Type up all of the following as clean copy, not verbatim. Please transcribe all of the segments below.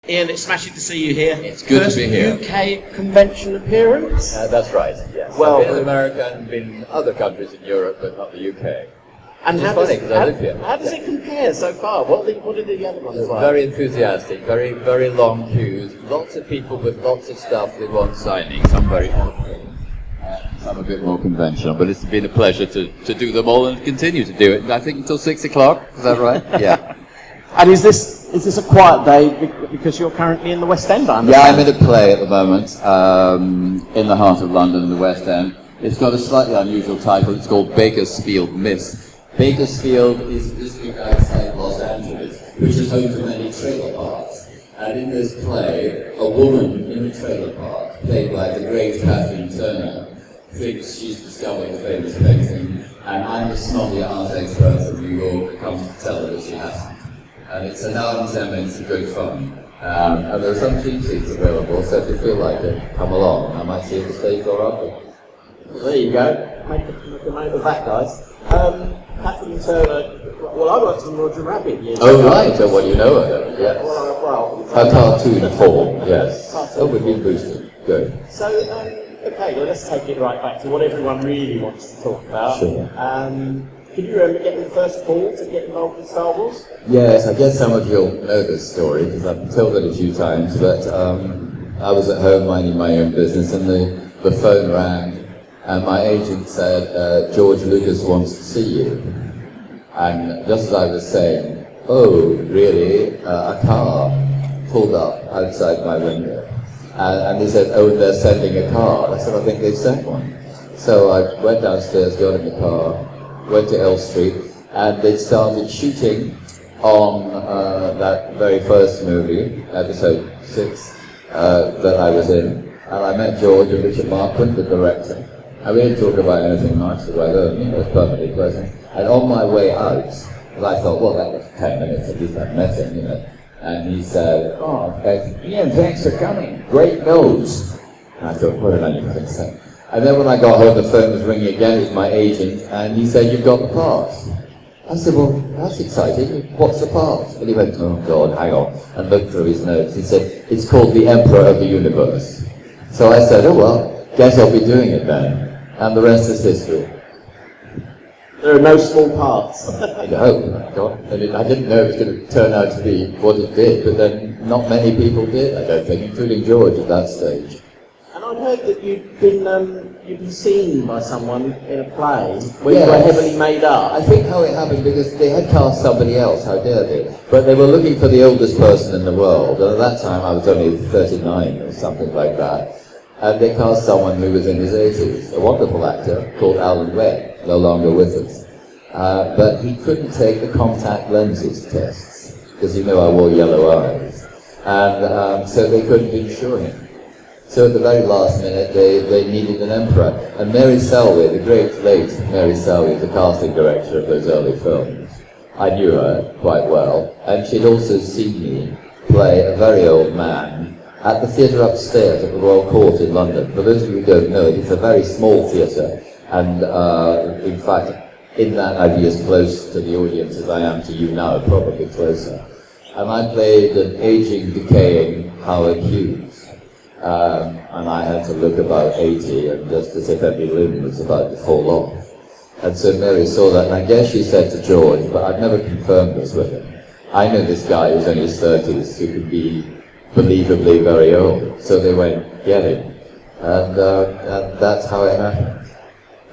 Ian, it's smashing to see you here. It's good to be here. UK convention appearance? That's right, yes. Well, I've been in America and been in other countries in Europe, but not the UK. And it's funny because I live here. How does it compare so far? What are the other ones like? Very enthusiastic, very, very long queues, lots of people with lots of stuff they want signing, some very helpful, some a bit more conventional, but it's been a pleasure to do them all and continue to do it, I think until 6 o'clock, is that right? Yeah. And is this a quiet day because you're currently in the West End? Yeah, I'm in a play at the moment, in the heart of London, in the West End. It's got a slightly unusual title, it's called Bakersfield Miss. Bakersfield is a district outside Los Angeles, which is home to many trailer parks. And in this play, a woman in a trailer park, played by the great Kathleen Turner, thinks she's discovered a famous painting, and I'm the snobby art expert from New York, comes to tell her that she hasn't. And it's an hour and 10 minutes of good fun. And there are some cheap seats available, so if you feel like it, come along. I might see if the stage or up. Well, there you go. Make a note of that, guys. Kathleen Turner, well, I worked on Roger Rabbit years ago. Oh, right, so what do you know of her? Yes. Well, her cartoon form, yes. Oh, we've been boosted. Good. So, okay, well, let's take it right back to what everyone really wants to talk about. Sure. Can you remember getting the first call to get involved in Star Wars? Yes, I guess some of you'll know this story, because I've told it a few times, but I was at home minding my own business, and the phone rang, and my agent said, George Lucas wants to see you. And just as I was saying, oh, really? A car pulled up outside my window. And they said, oh, they're sending a car. I said, I think they've sent one. So I went downstairs, got in the car, went to L Street, and they started shooting on that very first movie, episode 6, that I was in. And I met George and Richard Marquand, the director. And we didn't talk about anything much the weather, it was perfectly pleasant. And on my way out, because I thought, well, that was 10 minutes, at least I've met him, And he said, oh, Ian, thanks for coming, great nose. And I thought, what did I even say? And then when I got home, the phone was ringing again, it was my agent, and he said, you've got the part. I said, well, that's exciting, what's the part? And he went, oh God, hang on, and looked through his notes. He said, it's called The Emperor of the Universe. So I said, oh well, guess I'll be doing it then. And the rest is history. There are no small parts. I hope, God. I didn't know it was going to turn out to be what it did, but then not many people did, I don't think, including George at that stage. And I'd heard that you'd been seen by someone in a play where you were heavily made up. I think how it happened, because they had cast somebody else, how dare they? But they were looking for the oldest person in the world, and at that time I was only 39 or something like that. And they cast someone who was in his 80s, a wonderful actor called Alan Webb, no longer with us. But he couldn't take the contact lenses tests, because I wore yellow eyes. And so they couldn't insure him. So at the very last minute, they needed an emperor. And Mary Selby, the great late Mary Selby, the casting director of those early films, I knew her quite well. And she'd also seen me play a very old man at the theatre upstairs at the Royal Court in London. For those of you who don't know it, it's a very small theatre, and in fact, in that I'd be as close to the audience as I am to you now, probably closer. And I played an aging, decaying Howard Hughes, and I had to look about 80, and just as if every limb was about to fall off. And so Mary saw that, and I guess she said to George, but I've never confirmed this with him, I know this guy who's in his 30s who could be believably very old. So they went, get him. And that's how it happened.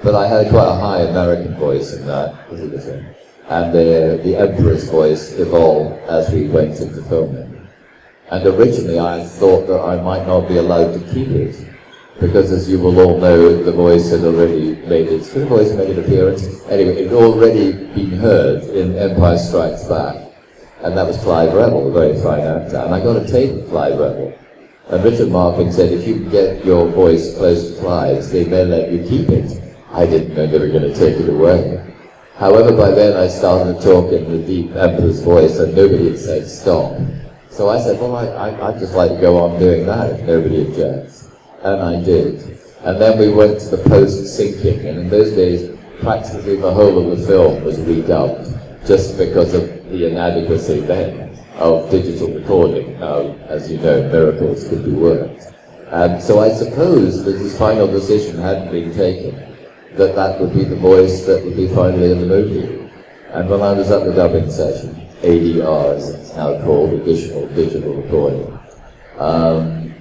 But I had quite a high American voice in that, and the Emperor's voice evolved as we went into filming. And originally I thought that I might not be allowed to keep it, because as you will all know, the voice had already made an appearance. Anyway, it had already been heard in Empire Strikes Back. And that was Clive Revill, a very fine actor. And I got a tape of Clive Revill. And Richard Marquand said, if you can get your voice close to Clive's, they may let you keep it. I didn't know they were going to take it away. However, by then I started to talk in the deep Emperor's voice, and nobody had said stop. So I said, well, I'd just like to go on doing that if nobody objects. And I did. And then we went to the post-syncing, and in those days, practically the whole of the film was redubbed, just because of the inadequacy then of digital recording. Now, as you know, miracles could be worked. So I suppose that his final decision hadn't been taken, that would be the voice that would be finally in the movie. And when I was at the dubbing session, ADR as it's now called, additional digital recording,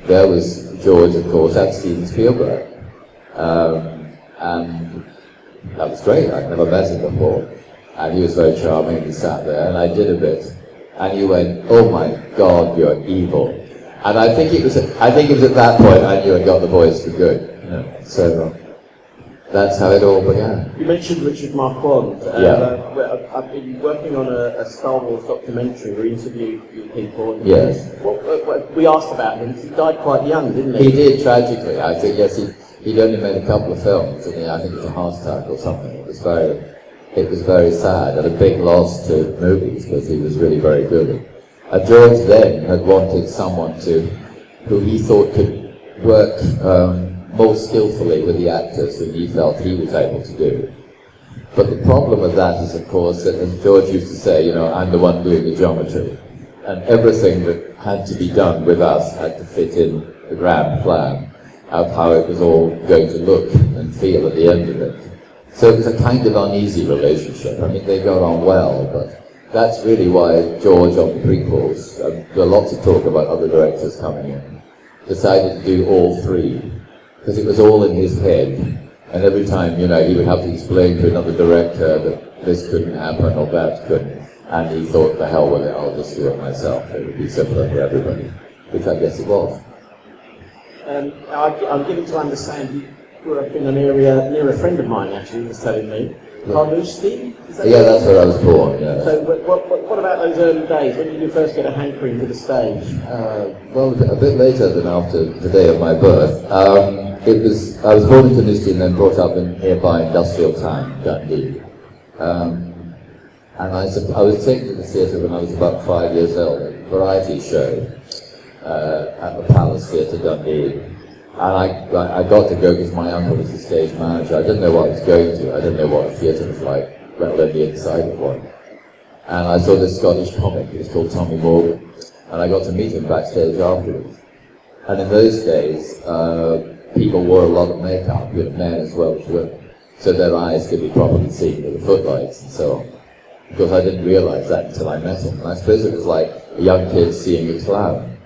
there was George, of course, and Steven Spielberg. And that was great. I'd never met him before. And he was very charming, he sat there, and I did a bit. And he went, "Oh my God, you're evil." And I think it was at that point I knew I got the voice for good. You know? So that's how it all began. You mentioned Richard Marquand. Yeah. I've been working on a Star Wars documentary where we interviewed people. And Yes. We asked about him. He died quite young, didn't he? He did, tragically. I think, yes, he'd only made a couple of films, and I think it was a heart attack or something. It was very sad, and a big loss to movies, because he was really very good. George then had wanted someone who he thought could work more skillfully with the actors than he felt he was able to do. But the problem with that is, of course, that as George used to say, you know, I'm the one doing the geometry, and everything that had to be done with us had to fit in the grand plan of how it was all going to look and feel at the end of it. So it was a kind of uneasy relationship. I mean, they got on well, but that's really why George on the prequels, there are lots of talk about other directors coming in, decided to do all three, because it was all in his head. And every time, you know, he would have to explain to another director that this couldn't happen or that couldn't. And he thought, the hell with it, I'll just do it myself. It would be simpler for everybody, which I guess it was. I'm given to understand you grew up in an area near a friend of mine, actually, he was telling me. Carnoustie? Yeah, that's where I was born, yeah. So what about those early days? When did you first get a hankering for the stage? Well, a bit later than after the day of my birth. I was born in Carnoustie and then brought up in nearby industrial town, Dundee. And I was taken to the theatre when I was about 5 years old, a variety show at the Palace Theatre, Dundee. And I got to go because my uncle was the stage manager. I didn't know what I was going to. I didn't know what a theatre was like, let alone the inside of one. And I saw this Scottish comic. It was called Tommy Morgan. And I got to meet him backstage afterwards. And in those days, people wore a lot of makeup, you know, men as well as women, so their eyes could be properly seen with the footlights and so on. Of course, I didn't realise that until I met him. And I suppose it was like a young kid seeing a clown.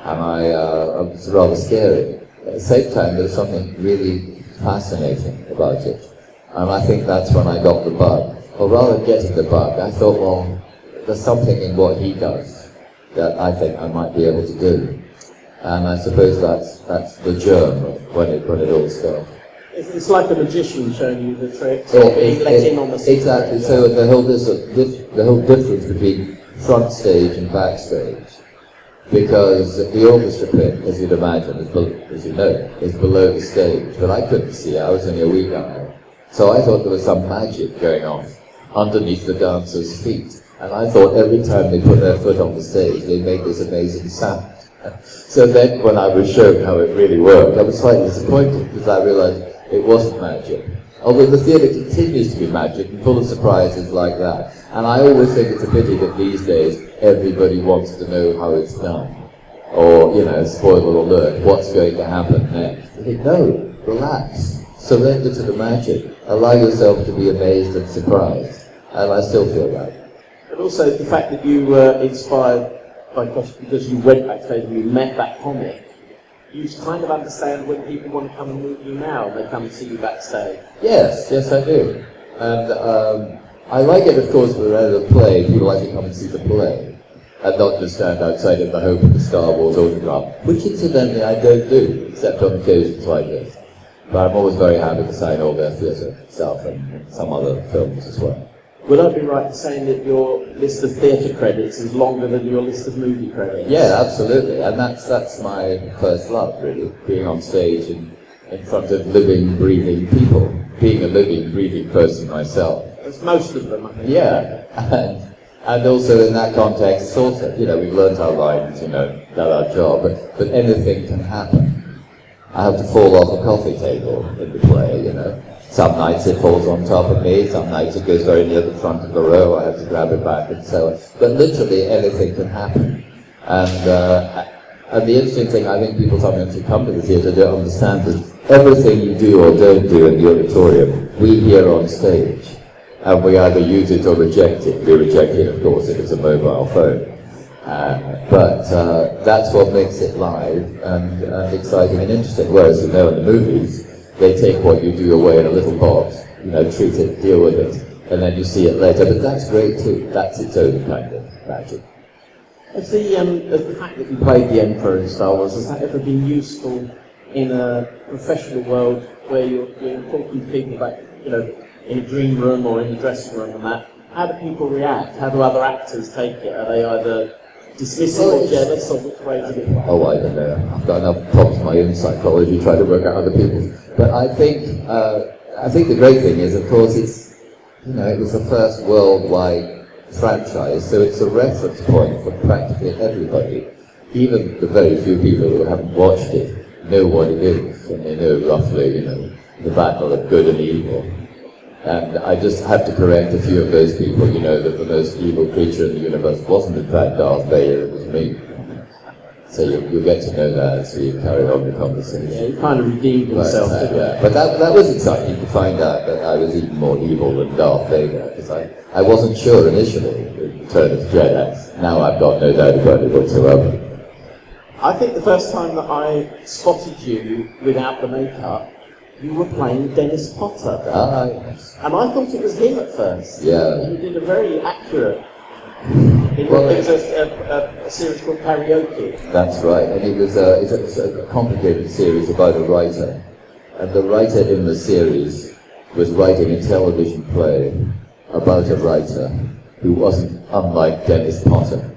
And it was rather scary. At the same time, there was something really fascinating about it. And I think that's when I got the bug. Or rather than getting the bug, I thought, well, there's something in what he does that I think I might be able to do. And I suppose that's the germ of when it all started. It's like a magician showing you the tricks, or being let in on the secret. Exactly. So the whole difference between front stage and backstage, because the orchestra pit, as you'd imagine, as you know, is below the stage. But I couldn't see it. I was only a wee guy, so I thought there was some magic going on underneath the dancers' feet. And I thought every time they put their foot on the stage, they made this amazing sound. So then, when I was shown how it really worked, I was slightly disappointed because I realised it wasn't magic. Although the theatre continues to be magic and full of surprises like that. And I always think it's a pity that these days everybody wants to know how it's done. Or, you know, spoiler alert, what's going to happen next. I think, no, relax. Surrender to the magic. Allow yourself to be amazed and surprised. And I still feel that. But also the fact that you were inspired because you went backstage and you met that comic, you kind of understand when people want to come and meet you now, they come and see you backstage. Yes, I do. And I like it, of course, when we're at a play, people like to come and see the play, and not just stand outside in the hope of the Star Wars autograph, which incidentally I don't do, except on occasions like this. But I'm always very happy to sign all their theatre stuff and some other films as well. Would I be right in saying that your list of theatre credits is longer than your list of movie credits? Yeah, absolutely. And that's my first love, really, being on stage in front of living, breathing people, being a living, breathing person myself. There's most of them, I think. Yeah, and also in that context, sort of, you know, we've learnt our lines, you know, done our job, but anything can happen. I have to fall off a coffee table in the play, you know. Some nights it falls on top of me, some nights it goes very near the front of the row, I have to grab it back and so on. But literally anything can happen. And the interesting thing, I think people sometimes who come to the theatre don't understand is everything you do or don't do in the auditorium, we hear on stage. And we either use it or reject it. We reject it, of course, if it's a mobile phone. But that's what makes it live and exciting and interesting. Whereas, in the movies, they take what you do away in a little box, treat it, deal with it, and then you see it later. But that's great too. That's its own kind of magic. Has the fact that you played the Emperor in Star Wars, has that ever been useful in a professional world where you're talking to people about, in a green room or in the dressing room and that? How do people react? How do other actors take it? Are they either dismissive or jealous, or which way do you? Oh, I don't know. I've got enough problems with my own psychology trying to work out other people's. But I think the great thing is, of course, it's, it was the first worldwide franchise, so it's a reference point for practically everybody. Even the very few people who haven't watched it know what it is, and they know roughly, the battle of good and evil. And I just have to correct a few of those people, that the most evil creature in the universe wasn't in fact Darth Vader, it was me. So you'll get to know that as we carry on the conversation. Yeah, he kind of redeemed himself, didn't he? But that was exciting to find out that I was even more evil than Darth Vader, because I wasn't sure initially in Return of the Jedi. Now I've got no doubt about it whatsoever. I think the first time that I spotted you without the makeup, you were playing Dennis Potter. Yes. And I thought it was him at first. Yeah. You did a very accurate... It was a series called Karaoke. That's right, and it's a complicated series about a writer. And the writer in the series was writing a television play about a writer who wasn't unlike Dennis Potter.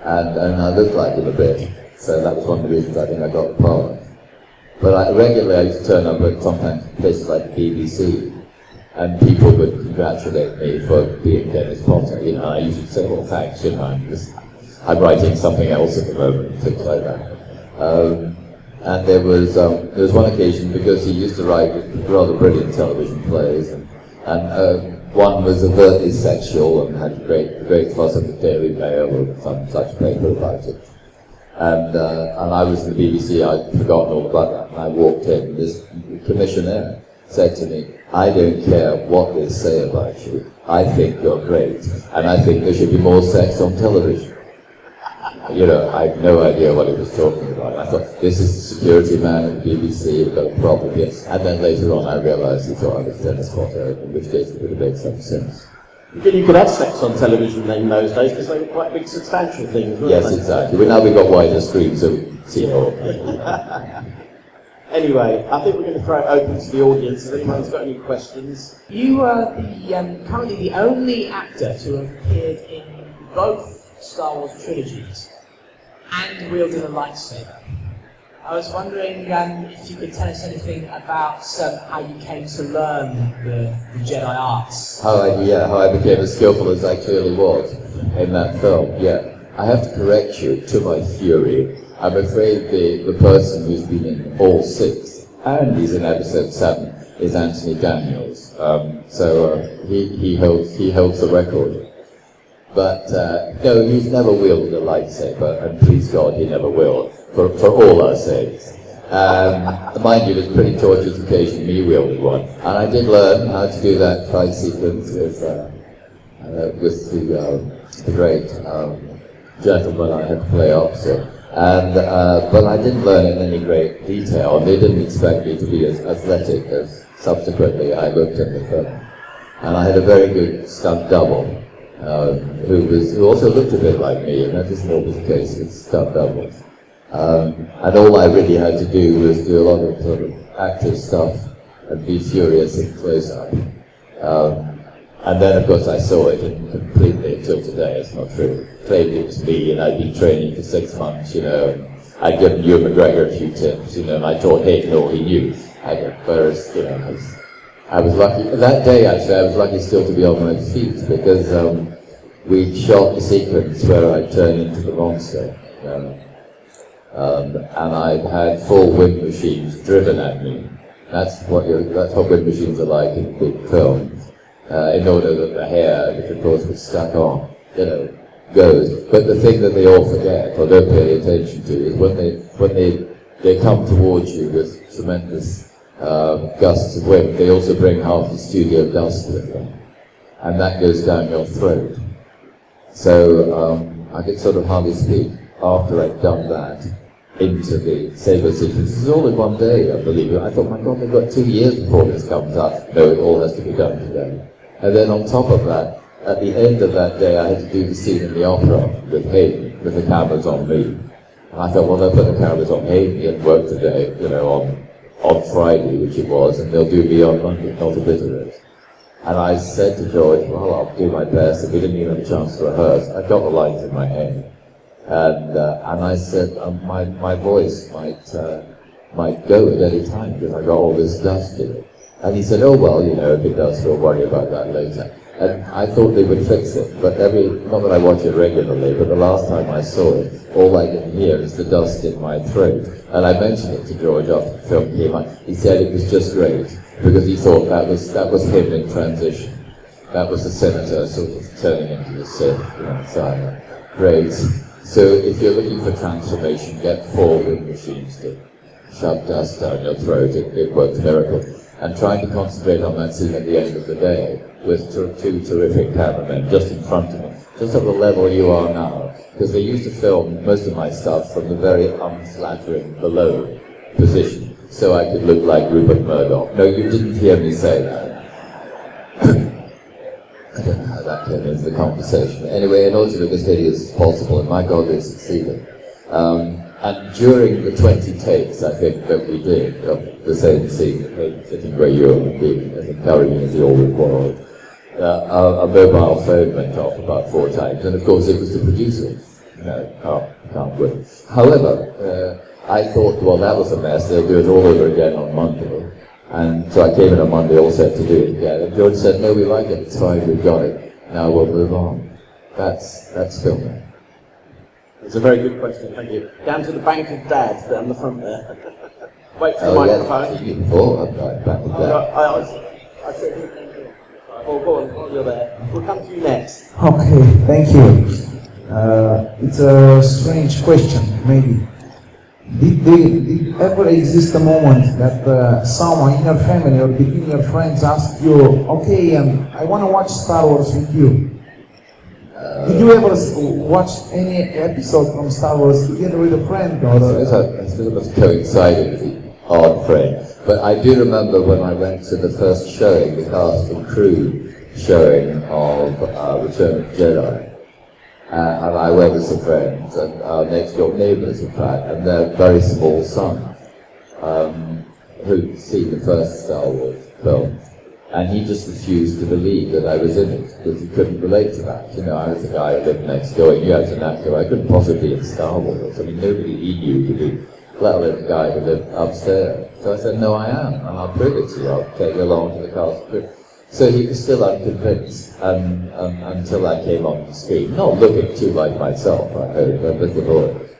And I looked like him a bit, so that was one of the reasons I think I got the part. But I used to turn up at sometimes places like the BBC, and people would congratulate me for being Dennis Potter. I usually say, well, thanks, I'm writing something else at the moment, things like that. And there was one occasion, because he used to write rather brilliant television plays, and one was overtly sexual and had a great fuss in the Daily Mail or some such paper about it. And I was in the BBC, I'd forgotten all about that, and I walked in, and this commissioner said to me, I don't care what they say about you, I think you're great, and I think there should be more sex on television. I had no idea what he was talking about. I thought, this is the security man at the BBC, we've got a problem here. And then later on I realised he thought I was Dennis Potter, in which case it would have made some sense. You could have sex on television in those days, because they were quite big substantial things, weren't Yes, they? exactly. Now we've got wider screens, so we can see more. Anyway, I think we're going to throw it open to the audience. If anyone's got any questions. You are currently the only actor to have appeared in both Star Wars trilogies and wielded a lightsaber. I was wondering if you could tell us anything about how you came to learn the Jedi arts. How I became as skillful as I clearly was in that film. Yeah, I have to correct you, to my fury. I'm afraid the person who's been in all 6, and he's in episode 7, is Anthony Daniels. He holds the record. But no, he's never wielded a lightsaber, and please God, he never will, for all our sakes. Mind you, it was a pretty torturous occasion, me wielding one. And I did learn how to do that fight sequence with the great gentleman I had to play opposite. But I didn't learn it in any great detail, and they didn't expect me to be as athletic as subsequently I looked in the film. And I had a very good stunt double, who also looked a bit like me, and that isn't always the case with stunt doubles. And all I really had to do was do a lot of sort of active stuff and be furious in close-up. And then, of course, I saw it, and completely, until today, it's not true. Claimed it was me, and I'd been training for 6 months, and I'd given Ewan McGregor a few tips, and I taught him all he knew. Whereas, I was lucky. That day, actually, I was lucky still to be on my feet, because we'd shot the sequence where I turned into the monster. And I'd had 4 wind machines driven at me That's what wind machines are like in big films. In order that the hair, which of course was stuck on, goes. But the thing that they all forget or don't pay attention to is when they come towards you with tremendous gusts of wind, they also bring half the studio dust with them, and that goes down your throat. So I could sort of hardly speak after I'd done that into the saber sequence. This is all in one day, I believe. I thought, my God, they've got 2 years before this comes out. No, it all has to be done today. And then on top of that, at the end of that day, I had to do the scene in the opera with him, with the cameras on me. And I thought, well, they'll put the cameras on Haley and work today, on Friday, which it was, and they'll do me on Monday, not a bit of it. And I said to George, well, I'll do my best, and we didn't even have a chance to rehearse. I got the lines in my head. And I said, my voice might go at any time because I got all this dust in it. And he said, oh, well, if it does, we'll worry about that later. And I thought they would fix it, but not that I watch it regularly, but the last time I saw it, all I can hear is the dust in my throat. And I mentioned it to George after the film came out. He said it was just great, because he thought that was him in transition. That was the senator sort of turning into the Sith, so great. So if you're looking for transformation, get 4 wind machines to shove dust down your throat. It works miracle. And trying to concentrate on that scene at the end of the day with 2 terrific cameramen just in front of me, just at the level you are now. Because they used to film most of my stuff from the very unflattering below position, so I could look like Rupert Murdoch. No, you didn't hear me say that. I don't know how that came into the conversation. Anyway, in order to look as hideous as possible, and my God, they succeeded. And during the 20 takes, I think, that we did of the same scene, sitting where you were being as encouraging as you always was, a mobile phone went off about 4 times, and of course it was the producer. Can't win. However, I thought, well, that was a mess, they'll do it all over again on Monday. And so I came in on Monday all set to do it again. And George said, no, we like it, it's fine, we've got it. Now we'll move on. That's filming. It's a very good question, thank you. Down to the bank of dads down the front there. Wait for the microphone. Yeah, before, back of dad. I said, oh, go on, while you're there. We'll come to you next. Okay, thank you. It's a strange question, maybe. Did ever exist a moment that someone in your family or between your friends asked you, okay, I want to watch Star Wars with you? Did you ever watch any episode from Star Wars together with a friend? I suppose it must coincide with the odd friend. But I do remember when I went to the first showing, the cast and crew showing of Return of the Jedi. And I went with some friends, and our next door neighbours, in fact, and their very small son, who'd seen the first Star Wars film. And he just refused to believe that I was in it, because he couldn't relate to that. I was the guy who lived next door, and you had an actor. I couldn't possibly be in Star Wars. I mean, nobody he knew could be, let alone the guy who lived upstairs. So I said, no, I am, and I'll prove it to you. I'll take you along to the cast. So he was still unconvinced until I came on the screen. Not looking too like myself, I hope, but with the voice.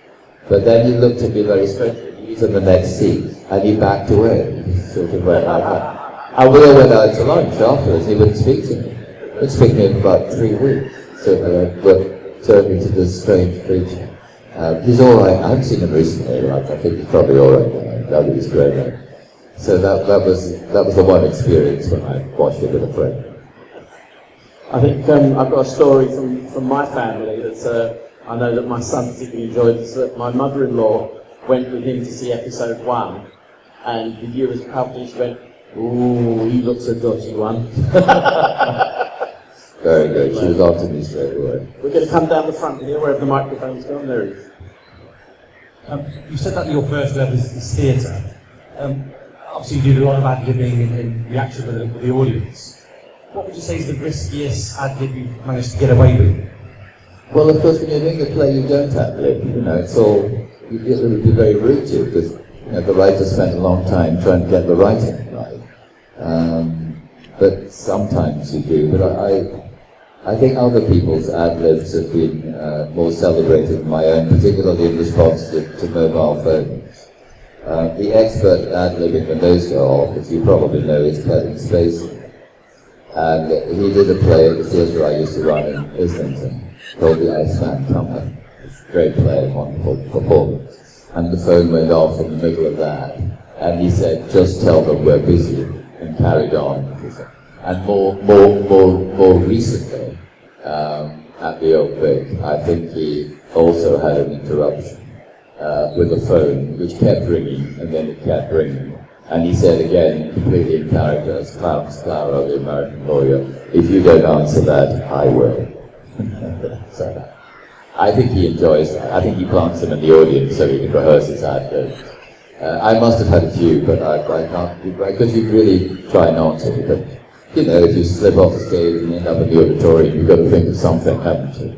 But then he looked at me very strangely. He was in the next seat, and he backed away. He sort of went like that. And we all went out to lunch afterwards, and he wouldn't speak to me. He wouldn't speak to me in about 3 weeks. So turned me to this strange creature. He's all right. I haven't seen him recently. I think he's probably all right. Now that he's grown up. So that was the one experience when I watched it with a friend. I think I've got a story from my family that I know that my son particularly enjoyed. Is that my mother-in-law went with him to see episode 1, and the viewers probably went, ooh, he looks a dodgy one. Very good. She was on to me straight away. We're going to come down the front here, wherever the microphone's gone. There he is. You said that your first love is theatre. Obviously you did a lot of ad-libbing and reaction with the audience. What would you say is the riskiest ad-lib you've managed to get away with? Well, of course, when you're doing a play, you don't ad-lib. It's all, it would be very rude to, because the writer spent a long time trying to get the writing right. But sometimes you do. But I think other people's ad-libs have been more celebrated than my own, particularly in response to mobile phones. The expert at ad-libbing when those go off, as you probably know, is Kevin Spacey. And he did a play at the theatre I used to run in Islington called The Iceman Company. It's a great play, wonderful performance. And the phone went off in the middle of that, and he said, just tell them we're busy, and carried on. And more recently, at the Old Vic, I think he also had an interruption with a phone which kept ringing, and then it kept ringing. And he said again, completely in character, as Clarence Clara, the American lawyer, if you don't answer that, I will. So, I think he enjoys that. I think he plants them in the audience so he can rehearse his ad. I must have had a few, but I can't, because you really try not to. But, you know, if you slip off the stage and end up in the auditorium, you've got to think of something, haven't you?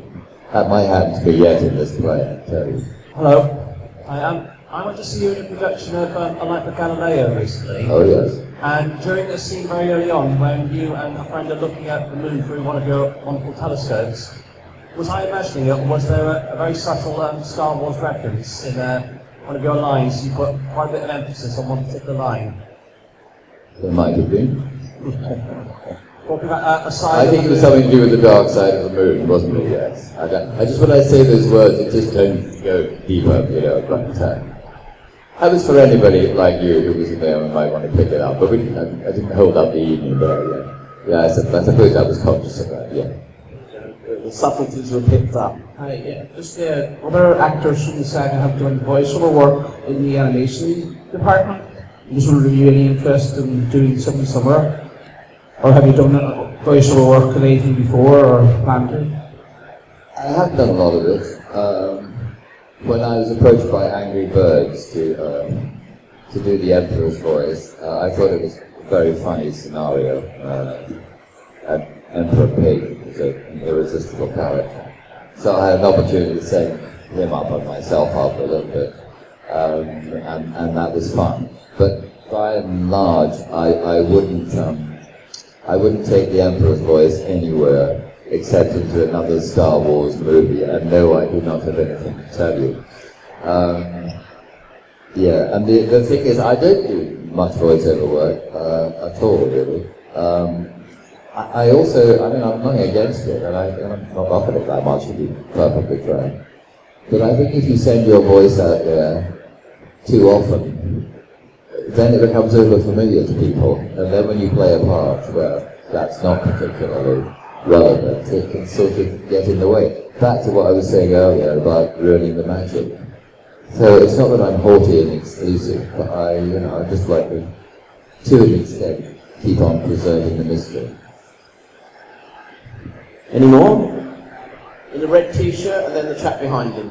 That might happen to me yet in this play, I tell you. Hello. I went to see you in a production of A Life of Galileo recently. Oh, yes. And during the scene very early on, when you and a friend are looking at the moon through one of your wonderful telescopes, was I imagining it, or was there a very subtle Star Wars reference in one of your lines? You put quite a bit of emphasis on one particular line. There might have been. Talking about a side. I think it was something to do with the dark side of the moon, wasn't it? Yes. I just, when I say those words, it just don't go deeper, you know, right time. That was for anybody like you who was in there and might want to pick it up, but I didn't hold up the evening there. Yeah, I suppose I was conscious of that. Yeah. The subtleties were picked up. Yeah, just the other actors from the saga have done voiceover work in the animation department. I just wondered if you had any interest in doing something similar, or have you done voiceover work in anything before, or planned to? I have done a lot of it. When I was approached by Angry Birds to do the Emperor's voice, I thought it was a very funny scenario. Emperor Pig was an irresistible character. So I had an opportunity to set him up and myself up a little bit, and that was fun. But by and large, I wouldn't take the Emperor's voice anywhere except into another Star Wars movie, and no, I do not have anything to tell you. Yeah, and the thing is, I don't do much voiceover work at all, really. I also, I mean, I'm not against it, and I'm not offered it that much, to be perfectly frank. But I think if you send your voice out there too often, then it becomes over-familiar to people, and then when you play a part where that's not particularly relevant, it can sort of get in the way. Back to what I was saying earlier about ruining the magic. So it's not that I'm haughty and exclusive, but I just like to an extent, keep on preserving the mystery. Any more? In the red t-shirt and then the chap behind him.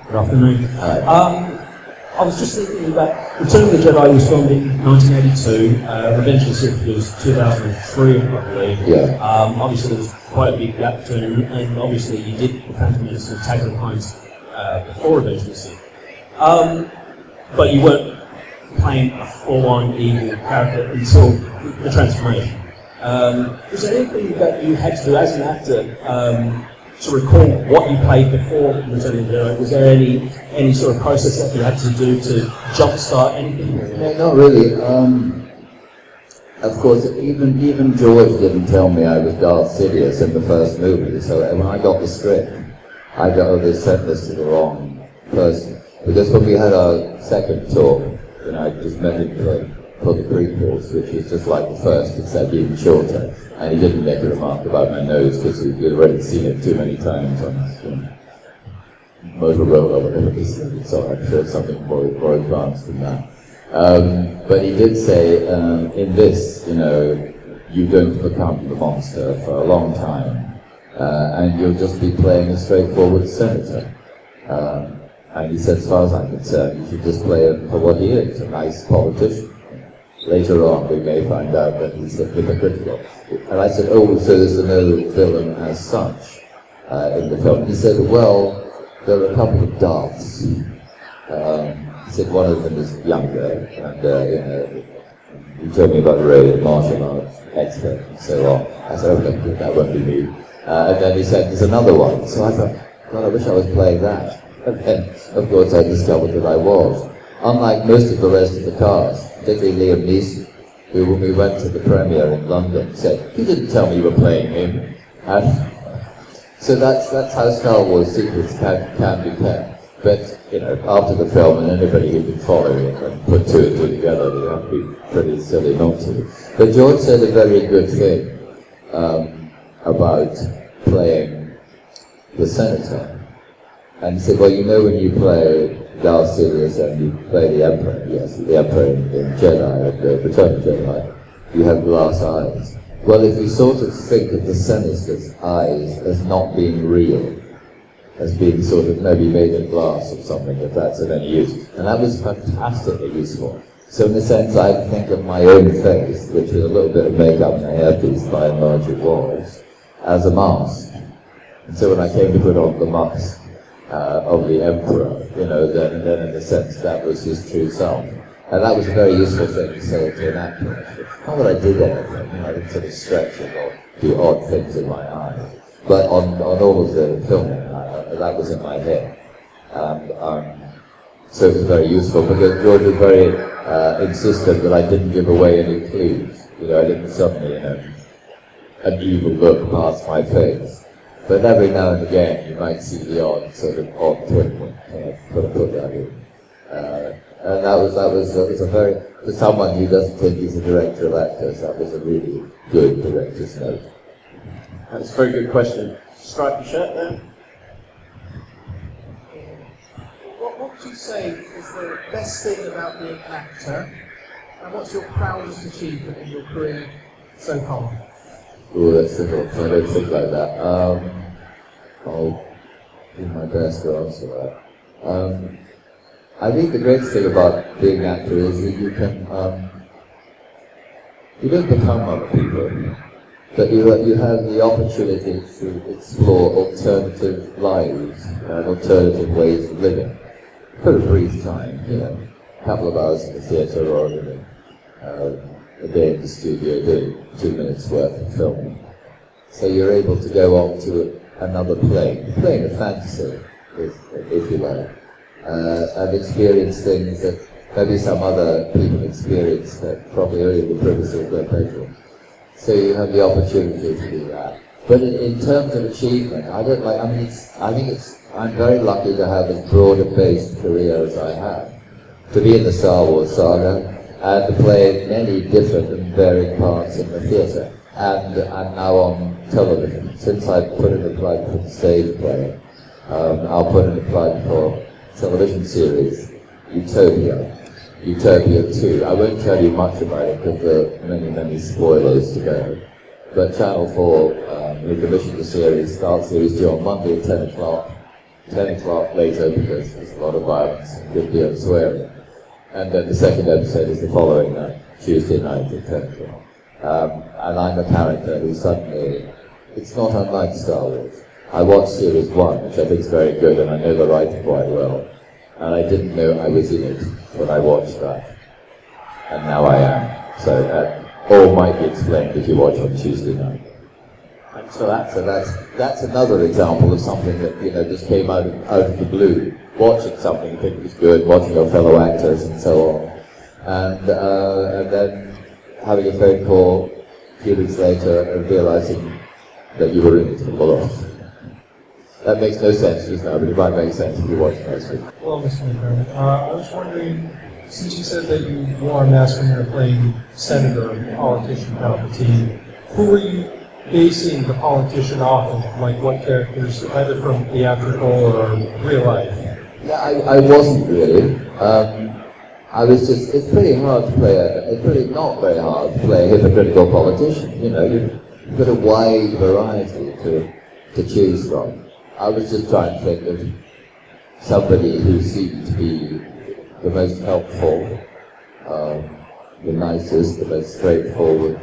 Good afternoon. Hi. I was just thinking that Return of the Jedi was filmed in 1982, Revenge of the Sith was 2003, I believe. Yeah. Obviously there was quite a big gap between, and obviously you did The Phantom Menace with Taggart Hines before Revenge of the Sith. But you weren't playing a full-on evil character until the transformation. Was there anything that you had to do as an actor to recall what you played before Return of the Jedi? Was there any sort of process that you had to do to jumpstart anything? No, not really. Of course, even George didn't tell me I was Darth Sidious in the first movie, so when I got the script, I got, oh, they sent this to the wrong person. Because when we had our second talk, I just met him for the prequels, which was just like the first, except even shorter. And he didn't make a remark about my nose, because he'd already seen it too many times on his Motorola or whatever it is. So I'm sure it's something more advanced than that. But he did say, in this, you're going to become the monster for a long time, and you'll just be playing a straightforward senator. And he said, as far as I'm concerned, you should just play him for what he is, a nice politician. Later on, we may find out that he's hypocritical. And I said, oh, so there's no villain as such in the film. He said, well, there are a couple of Darths. He said one of them is younger, and he told me about Ray, martial arts expert, and so on. I said, okay, that won't be me. And then he said, there's another one. So I thought, God, I wish I was playing that. And then, of course, I discovered that I was. unlike most of the rest of the cast, particularly Liam Neeson, who, when we went to the premiere in London, said, "You didn't tell me you were playing him." And so that's how Star Wars secrets can be kept. But, you know, after the film, and anybody who can follow it and put two and two together, you have to be pretty silly not to. But George said a very good thing about playing the Senator. And he said, well, you know when you play Darth Sidious and you play the Emperor, yes, the Emperor in Jedi, the Return of Jedi, you have glass eyes. Well, if you sort of think of the Senator's eyes as not being real, as being sort of maybe made of glass or something, if that's of any use. And that was fantastically useful. So in a sense, I think of my own face, which with a little bit of makeup and a hairpiece, by and large it was, as a mask. And so when I came to put on the mask of the Emperor, you know, then in a sense that was his true self. And that was a very useful thing to say to an actor. Not that I did anything, you know, I didn't sort of stretch it or do odd things in my eyes. But on all of the filming, that was in my head. So it was very useful because George was very insistent that I didn't give away any clues. You know, I didn't suddenly, you know, an evil look past my face. But every now and again, you might see the odd sort of odd twinkle. Put that in. And that was a very, for someone who doesn't think he's a director of actors, that was a really good director's note. That's a very good question. Stripy shirt there. What would you say is the best thing about being an actor, and what's your proudest achievement in your career so far? Oh, that's difficult. I don't think like that. I'll do my best to answer that. I think the greatest thing about being an actor is that you can, you don't become other people, but you have the opportunity to explore alternative lives and alternative ways of living for a brief time, you know, a couple of hours in the theatre or a day in the studio doing 2 minutes worth of filming. So you're able to go on to another plane, playing a fantasy, if you like, and experience things that maybe some other people experience that probably only in the privacy of their bedroom. So you have the opportunity to do that. But in terms of achievement, I'm very lucky to have as broad a based career as I have. To be in the Star Wars saga, and to play many different and varying parts in the theatre, and now on television. Since I put in a plug for the stage play, I'll put in a plug for television series, Utopia 2. I won't tell you much about it because there are many spoilers to go. But Channel 4 we commissioned the series, start series 2 on Monday at 10 o'clock. 10 o'clock later because there's a lot of violence and good deal of swearing. And then the second episode is the following night, Tuesday night at 10 o'clock. And I'm a character who suddenly, it's not unlike Star Wars. I watched series 1, which I think is very good, and I know the writing quite well. And I didn't know I was in it when I watched that. And now I am. So that all might be explained if you watch on Tuesday night. Thanks for that. So that's another example of something that, you know, just came out of the blue. Watching something, think it was good, watching your fellow actors and so on. And then having a phone call a few weeks later and realizing that you were in it and off. That makes no sense just now, but it might make sense if you watch next week. Well, Mr. McDiarmid, I was wondering, since you said that you wore a mask when you were playing Senator, politician Palpatine, who were you basing the politician off of? Like what characters, either from theatrical or real life? Yeah, I wasn't really. I was just, it's pretty hard to play it's pretty not very hard to play a hypocritical politician, you know, you've got a wide variety to choose from. I was just trying to think of somebody who seemed to be the most helpful, the nicest, the most straightforward,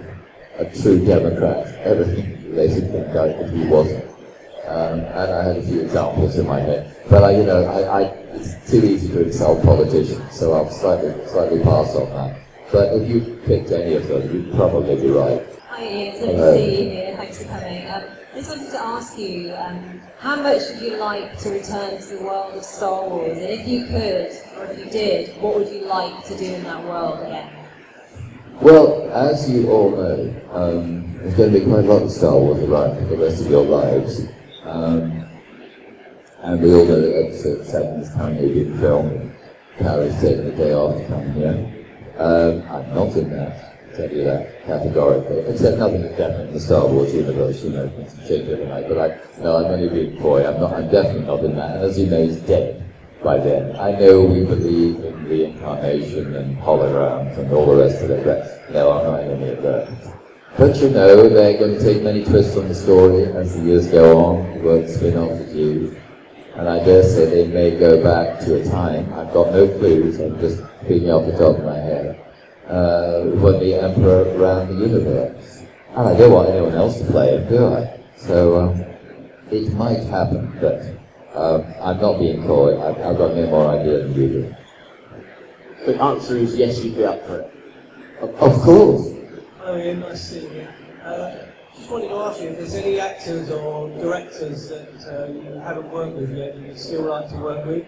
a true Democrat, everything they should think that he wasn't. And I had a few examples in my head. But it's too easy to insult politicians, so I'll slightly pass on that. But if you picked any of them, you'd probably be right. Hi, it's lovely to see you here. Thanks for coming. I just wanted to ask you, how much would you like to return to the world of Star Wars? And if you could, or if you did, what would you like to do in that world again? Well, as you all know, there's going to be quite a lot of Star Wars around for the rest of your lives. And we all know that Episode 7 is currently being filmed. Carrie's taking the day off to come here. I'm not in that, I'll tell you that categorically. Except nothing is definite in the Star Wars universe, you know, things can change overnight. But I'm only being coy, I'm definitely not in that. And as you know, he's dead by then. I know we believe in reincarnation and holograms and all the rest of it, but no, I'm not in any of that. But you know, they're going to take many twists on the story as the years go on, the work spin-off is used. And I dare say they may go back to a time, I've got no clues, I'm just speaking off the top of my head, when the Emperor ran the universe. And I don't want anyone else to play it, do I? So, it might happen, but I'm not being coy, I've got no more idea than you do. The answer is yes, you'd be up for it. Of course. Oh, yeah, nice seeing you. Just wanted to ask you if there's any actors or directors that you haven't worked with yet that you'd still like to work with,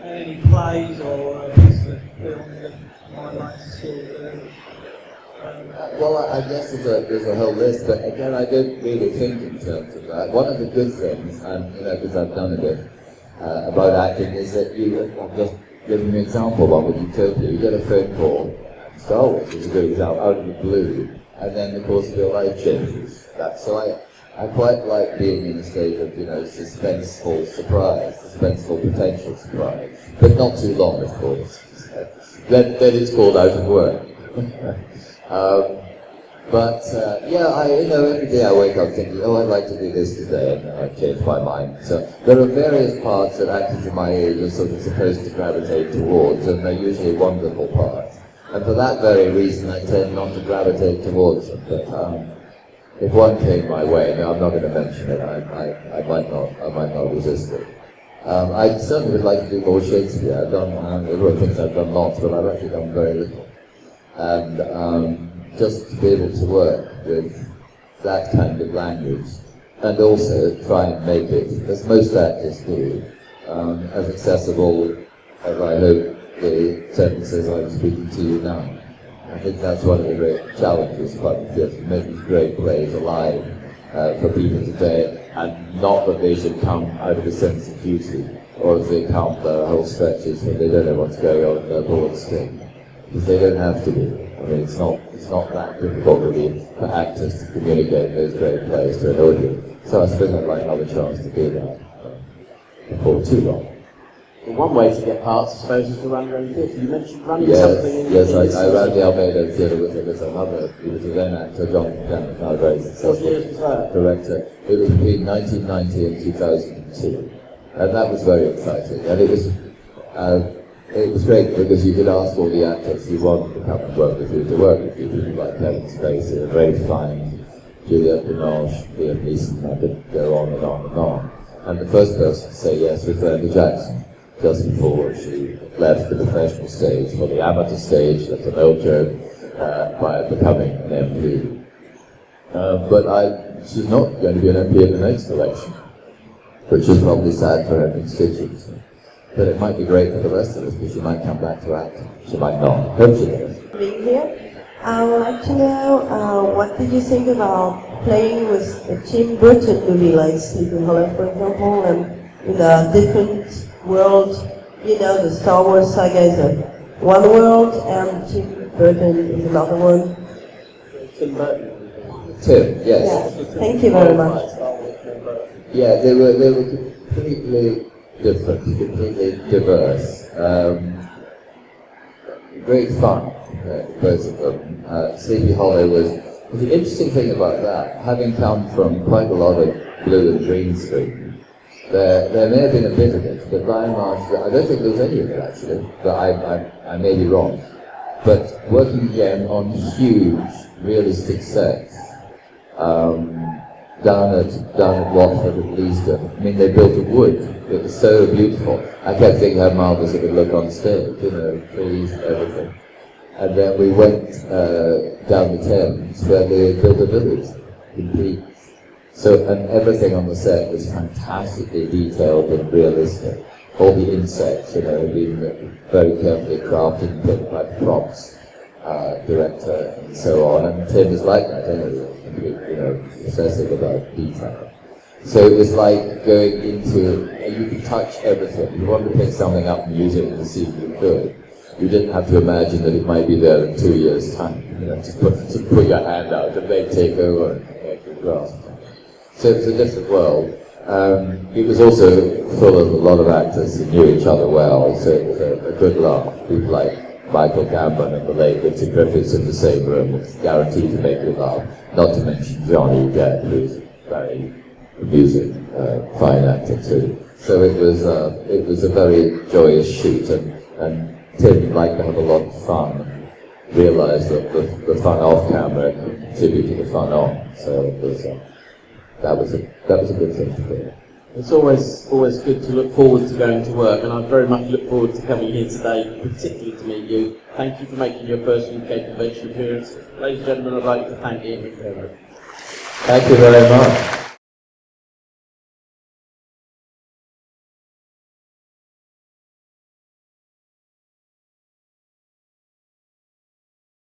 any plays or pieces of film that you might like to still do. Well, I guess there's a whole list, but again, I don't really think in terms of that. One of the good things, and you know, because I've done a bit about acting, is that I've just given you an example of with Utopia. You get a phone call, Star Wars is a good example, out of the blue, and then of course your life changes. So I quite like being in a state of, you know, suspenseful surprise, suspenseful potential surprise, but not too long, of course. Then it's called out of work. Every day I wake up thinking, oh, I'd like to do this today, and I change my mind. So there are various parts that actors of my age are sort of supposed to gravitate towards, and they're usually wonderful parts. And for that very reason, I tend not to gravitate towards them. But if one came my way, no, I'm not going to mention it. I might not resist it. I certainly would like to do more Shakespeare. I've done there are things I've done lots, but I've actually done very little. And just to be able to work with that kind of language, and also try and make it, as most actors do, as accessible as I hope the sentences I'm speaking to you now. I think that's one of the great challenges about the theatre, making great plays alive for people today, and not that they should come out of a sense of duty, or as they count their whole stretches when they don't know what's going on in their board screen. Because they don't have to be. I mean, it's not that difficult really for actors to communicate those great plays to an audience. So I suppose I'd like another chance to do that before too long. Well, one way to get parts, I suppose, is to run your own theatre. You mentioned running Yes, something in I ran the Almeida Theatre with another, he was a then actor, John Gilbert, now a very successful director. It was between 1990 and 2002, and that was very exciting. And it was great because you could ask all the actors who wanted to come and work with you to work with you, people like Kevin Spacey, Ray Fiennes, Juliette Binoche, Liam Neeson, I could go on and on and on. And the first person to say yes was Glenda Jackson, just before she left the professional stage for the amateur stage. That's an old joke, by becoming an MP. But she's not going to be an MP in the next election, which is probably sad for her constituents. But it might be great for the rest of us, because she might come back to acting. She might not. Hope she does. Being here, I would like to know what did you think about playing with a Tim Burton movie like Sleepy Hollow, for example, and in a different world. You know, the Star Wars saga is one world, and Tim Burton is another one. Tim Burton. Tim, yes. Yeah. Thank you very much. Yeah, they were completely different, completely diverse. Great fun, both of them. Sleepy Hollow was the interesting thing about that, having come from quite a lot of blue and green screen. There may have been a bit of it, but by and large, I don't think there was any of it actually, but I may be wrong. But working again on huge, realistic sets, down at Watford at Leiston. I mean, they built of wood. It was so beautiful. I kept thinking how marvellous it would look on stage, you know, trees and everything. And then we went down the Thames where they built a village, complete So, and everything on the set was fantastically detailed and realistic. All the insects, had been very carefully crafted and put by props, director, and so on. And Tim was like that, obsessive about detail. So it was like going into, you could touch everything. If you wanted to pick something up and use it in the scene, you could. You didn't have to imagine that it might be there in 2 years' time. Just put your hand out and they take over and make you grasp. So it was a different world. It was also full of a lot of actors who knew each other well, so it was a good laugh. People like Michael Gambon and the late Richard Griffiths in the same room was guaranteed to make you laugh. Not to mention Johnny Depp, who's very amusing, fine actor too. So it was a very joyous shoot, and Tim liked to have a lot of fun and realised that the fun off camera could contribute to the fun on. So it was, that was a good thing to do. It's always good to look forward to going to work, and I very much look forward to coming here today, particularly to meet you. Thank you for making your first UK convention appearance. Ladies and gentlemen, I'd like to thank Jan Gilbert. Thank you very much.